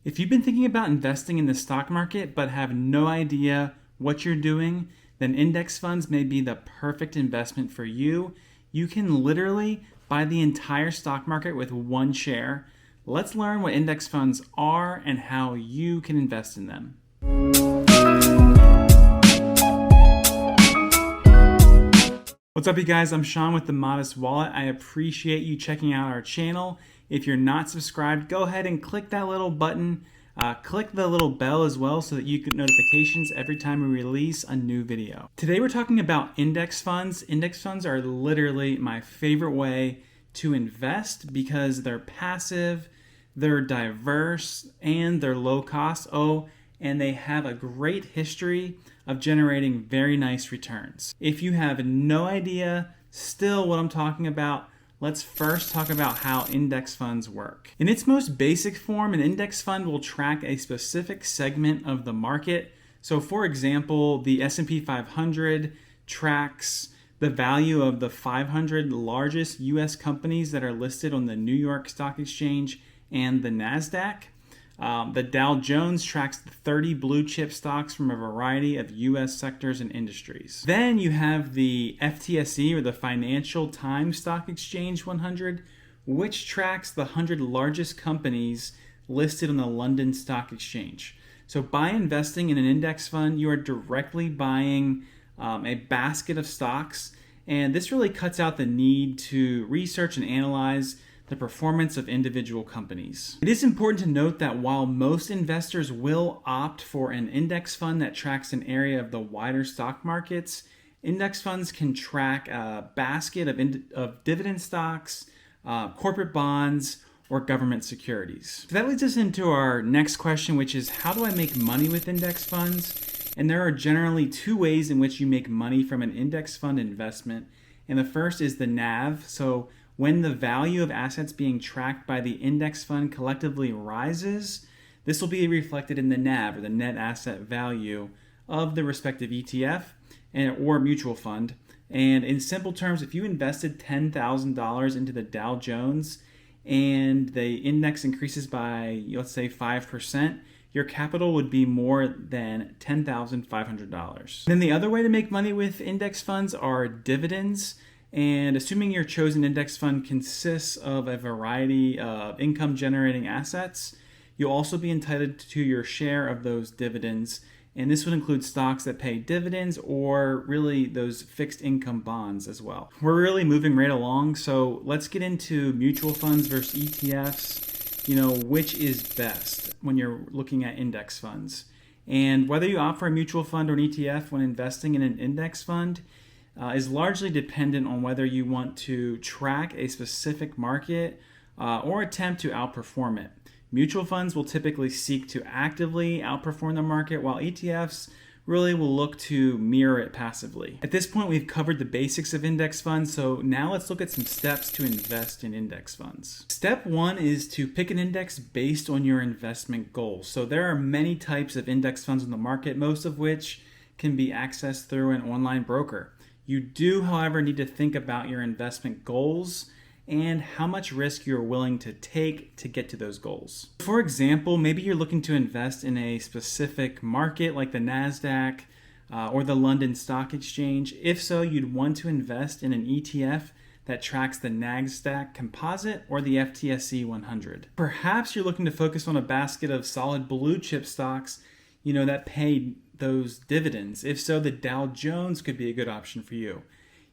If you've been thinking about investing in the stock market but have no idea what you're doing, then index funds may be the perfect investment for you. You can literally buy the entire stock market with one share. Let's learn what index funds are and how you can invest in them. What's up, you guys? I'm Sean with The Modest Wallet. I appreciate you checking out our channel. If you're not subscribed, go ahead and click that little button. Click the little bell as well so that you get notifications every time we release a new video. Today we're talking about index funds. Index funds are literally my favorite way to invest because they're passive, they're diverse, and they're low cost. Oh, and they have a great history of generating very nice returns. If you have no idea still what I'm talking about, let's first talk about how index funds work. In its most basic form, an index fund will track a specific segment of the market. So for example, the S&P 500 tracks the value of the 500 largest US companies that are listed on the New York Stock Exchange and the NASDAQ. The Dow Jones tracks the 30 blue chip stocks from a variety of U.S. sectors and industries. Then you have the FTSE, or the Financial Times Stock Exchange 100, which tracks the 100 largest companies listed on the London Stock Exchange. So by investing in an index fund, you are directly buying a basket of stocks, and this really cuts out the need to research and analyze the performance of individual companies. It is important to note that while most investors will opt for an index fund that tracks an area of the wider stock markets, index funds can track a basket of dividend stocks, corporate bonds, or government securities. So that leads us into our next question, which is, how do I make money with index funds? And there are generally two ways in which you make money from an index fund investment. And the first is the NAV. So when the value of assets being tracked by the index fund collectively rises, this will be reflected in the NAV, or the net asset value, of the respective ETF or mutual fund. And in simple terms, if you invested $10,000 into the Dow Jones and the index increases by, let's say, 5%, your capital would be more than $10,500. Then the other way to make money with index funds are dividends. And assuming your chosen index fund consists of a variety of income-generating assets, you'll also be entitled to your share of those dividends. And this would include stocks that pay dividends, or really those fixed income bonds as well. We're really moving right along, so let's get into mutual funds versus ETFs. Which is best when you're looking at index funds. And whether you opt for a mutual fund or an ETF when investing in an index fund is largely dependent on whether you want to track a specific market or attempt to outperform it. Mutual funds will typically seek to actively outperform the market, while ETFs really will look to mirror it passively. At this point, we've covered the basics of index funds, so now let's look at some steps to invest in index funds. Step one is to pick an index based on your investment goals. So there are many types of index funds on the market, most of which can be accessed through an online broker. You do, however, need to think about your investment goals and how much risk you're willing to take to get to those goals. For example, maybe you're looking to invest in a specific market like the NASDAQ or the London Stock Exchange. If so, you'd want to invest in an ETF that tracks the NASDAQ Composite or the FTSE 100. Perhaps you're looking to focus on a basket of solid blue chip stocks, that pay those dividends. If so, the Dow Jones could be a good option for you.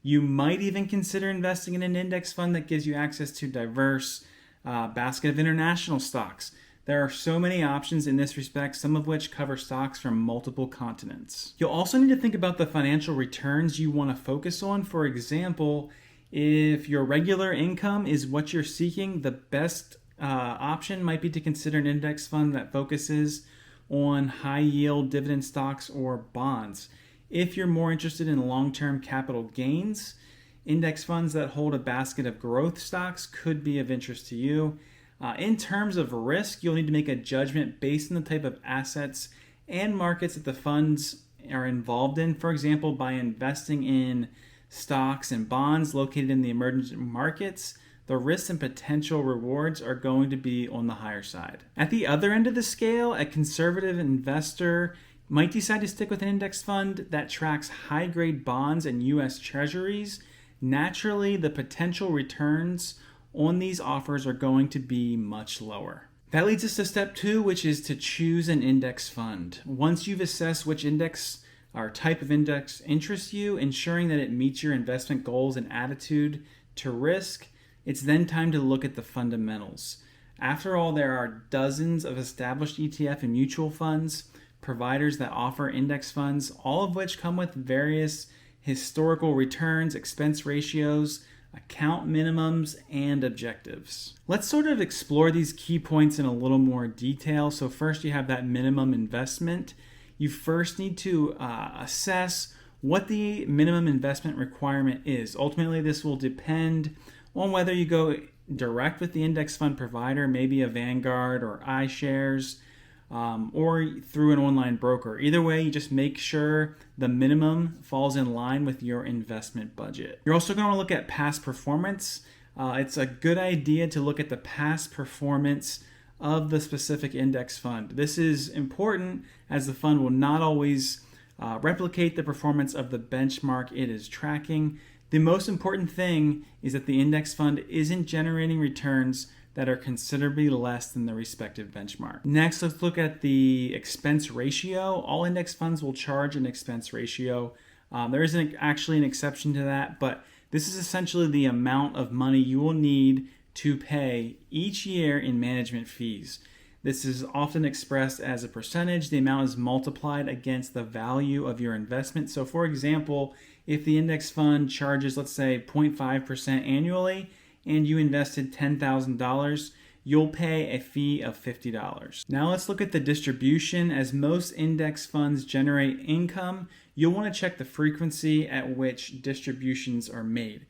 You might even consider investing in an index fund that gives you access to diverse basket of international stocks. There are so many options in this respect, some of which cover stocks from multiple continents. You'll also need to think about the financial returns you want to focus on. For example, if your regular income is what you're seeking, the best option might be to consider an index fund that focuses on high yield dividend stocks or bonds. If you're more interested in long-term capital gains, index funds that hold a basket of growth stocks could be of interest to you. In terms of risk, you'll need to make a judgment based on the type of assets and markets that the funds are involved in. For example, by investing in stocks and bonds located in the emerging markets, the risks and potential rewards are going to be on the higher side. At the other end of the scale, a conservative investor might decide to stick with an index fund that tracks high-grade bonds and U.S. Treasuries. Naturally, the potential returns on these offers are going to be much lower. That leads us to step 2, which is to choose an index fund. Once you've assessed which index or type of index interests you, ensuring that it meets your investment goals and attitude to risk, it's then time to look at the fundamentals. After all, there are dozens of established ETF and mutual funds, providers that offer index funds, all of which come with various historical returns, expense ratios, account minimums, and objectives. Let's sort of explore these key points in a little more detail. So first, you have that minimum investment. You first need to assess what the minimum investment requirement is. Ultimately, this will depend on whether you go direct with the index fund provider, maybe a Vanguard or iShares, or through an online broker. Either way, you just make sure the minimum falls in line with your investment budget. You're also going to look at past performance. It's a good idea to look at the past performance of the specific index fund. This is important as the fund will not always replicate the performance of the benchmark it is tracking. The most important thing is that the index fund isn't generating returns that are considerably less than the respective benchmark. Next, let's look at the expense ratio. All index funds will charge an expense ratio. There isn't actually an exception to that, but this is essentially the amount of money you will need to pay each year in management fees. This is often expressed as a percentage. The amount is multiplied against the value of your investment. So for example, if the index fund charges, let's say 0.5% annually, and you invested $10,000, you'll pay a fee of $50. Now let's look at the distribution. As most index funds generate income, you'll want to check the frequency at which distributions are made.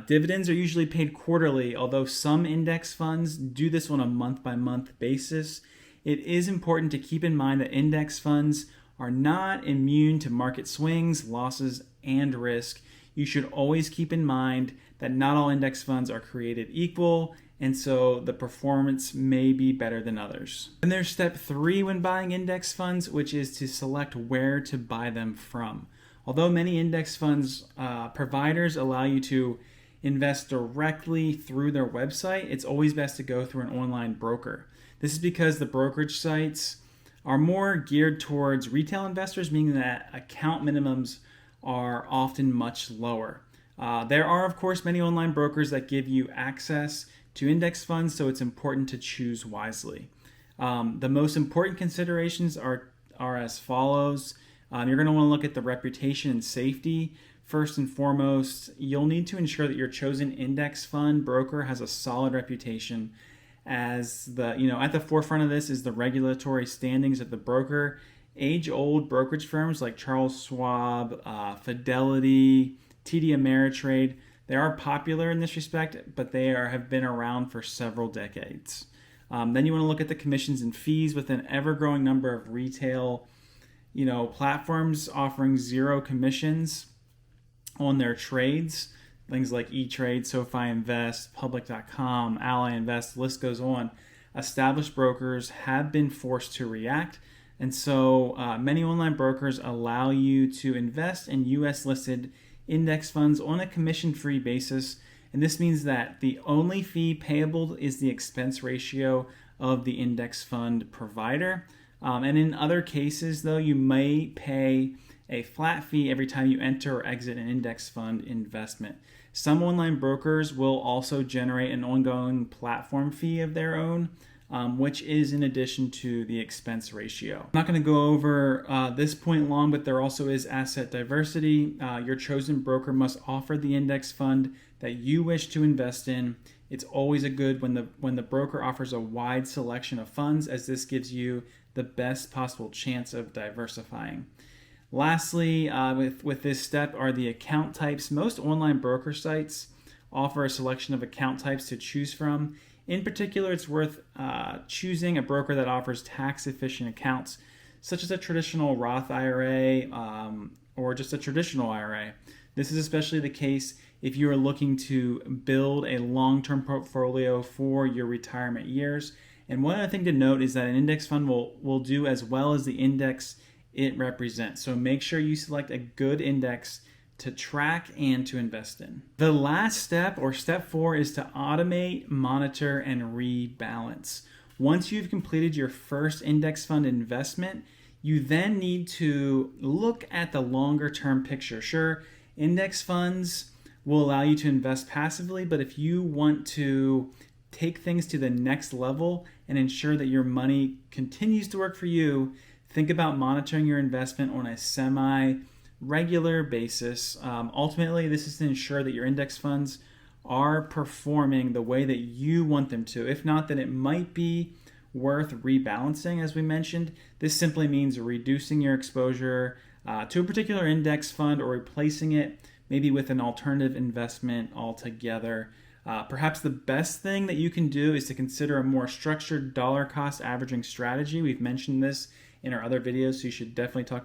Dividends are usually paid quarterly, although some index funds do this on a month-by-month basis. It is important to keep in mind that index funds are not immune to market swings, losses, and risk. You should always keep in mind that not all index funds are created equal, and so the performance may be better than others. And there's step 3 when buying index funds, which is to select where to buy them from. Although many index funds providers allow you to invest directly through their website, it's always best to go through an online broker. This is because the brokerage sites are more geared towards retail investors, meaning that account minimums are often much lower. There are, of course, many online brokers that give you access to index funds, so it's important to choose wisely. The most important considerations are as follows. You're going to want to look at the reputation and safety. First and foremost, you'll need to ensure that your chosen index fund broker has a solid reputation. As at the forefront of this is the regulatory standings of the broker. Age-old brokerage firms like Charles Schwab, Fidelity, TD Ameritrade, they are popular in this respect, but they have been around for several decades. Then you want to look at the commissions and fees with an ever-growing number of retail platforms offering zero commissions on their trades. Things like E-Trade, SoFi Invest, Public.com, Ally Invest, the list goes on. Established brokers have been forced to react, and so many online brokers allow you to invest in U.S.-listed index funds on a commission-free basis, and this means that the only fee payable is the expense ratio of the index fund provider. And in other cases, though, you may pay a flat fee every time you enter or exit an index fund investment. Some online brokers will also generate an ongoing platform fee of their own, which is in addition to the expense ratio. I'm not going to go over this point long, but there also is asset diversity. Your chosen broker must offer the index fund that you wish to invest in. It's always a good when the broker offers a wide selection of funds, as this gives you the best possible chance of diversifying. Lastly, with this step are the account types. Most online broker sites offer a selection of account types to choose from. In particular, it's worth choosing a broker that offers tax-efficient accounts, such as a traditional Roth IRA or just a traditional IRA. This is especially the case if you are looking to build a long-term portfolio for your retirement years. And one other thing to note is that an index fund will do as well as the index it represents. So make sure you select a good index to track and to invest in. The last step, or step 4, is to automate, monitor, and rebalance. Once you've completed your first index fund investment, you then need to look at the longer term picture. Sure, index funds will allow you to invest passively, but if you want to take things to the next level and ensure that your money continues to work for you, think about monitoring your investment on a semi-regular basis. Ultimately, this is to ensure that your index funds are performing the way that you want them to. If not, then it might be worth rebalancing, as we mentioned. This simply means reducing your exposure to a particular index fund or replacing it maybe with an alternative investment altogether. Perhaps the best thing that you can do is to consider a more structured dollar cost averaging strategy. We've mentioned this in our other videos, so you should definitely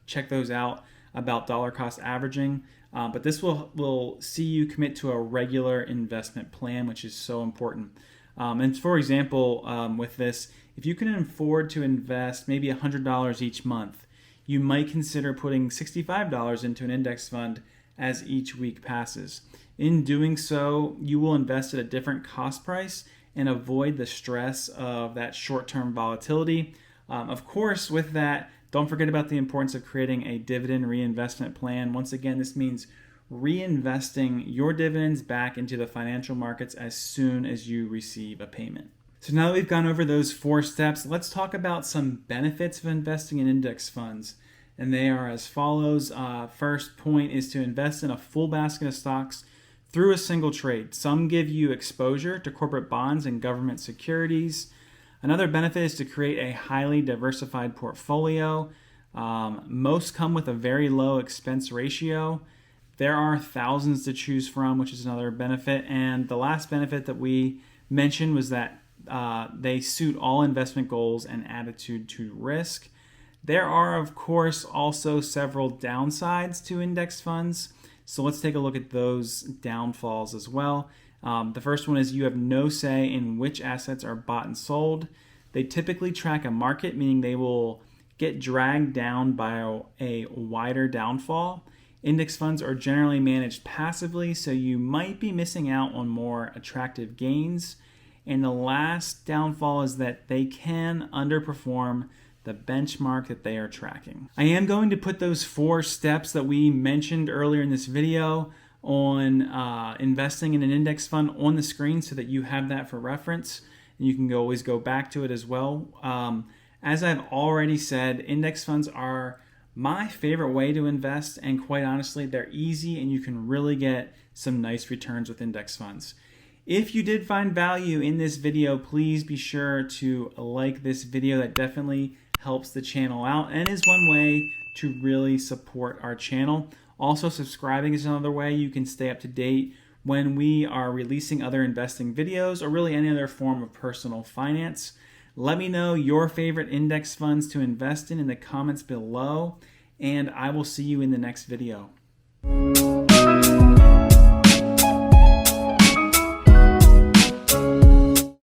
check those out about dollar cost averaging. But this will see you commit to a regular investment plan, which is so important. And for example, with this, if you can afford to invest maybe $100 each month, you might consider putting $65 into an index fund as each week passes. In doing so, you will invest at a different cost price and avoid the stress of that short-term volatility. Of course, with that, don't forget about the importance of creating a dividend reinvestment plan. Once again, this means reinvesting your dividends back into the financial markets as soon as you receive a payment. So now that we've gone over those 4 steps, let's talk about some benefits of investing in index funds. And they are as follows. First point is to invest in a full basket of stocks through a single trade. Some give you exposure to corporate bonds and government securities. Another benefit is to create a highly diversified portfolio. Most come with a very low expense ratio. There are thousands to choose from, which is another benefit. And the last benefit that we mentioned was that they suit all investment goals and attitude to risk. There are, of course, also several downsides to index funds. So let's take a look at those downfalls as well. The first one is you have no say in which assets are bought and sold. They typically track a market, meaning they will get dragged down by a wider downfall. Index funds are generally managed passively, so you might be missing out on more attractive gains. And the last downfall is that they can underperform the benchmark that they are tracking. I am going to put those 4 steps that we mentioned earlier in this video on investing in an index fund on the screen so that you have that for reference. And you can always go back to it as well. As I've already said, index funds are my favorite way to invest, and quite honestly, they're easy and you can really get some nice returns with index funds. If you did find value in this video, please be sure to like this video. That definitely helps the channel out and is one way to really support our channel. Also, subscribing is another way you can stay up to date when we are releasing other investing videos or really any other form of personal finance. Let me know your favorite index funds to invest in the comments below, and I will see you in the next video.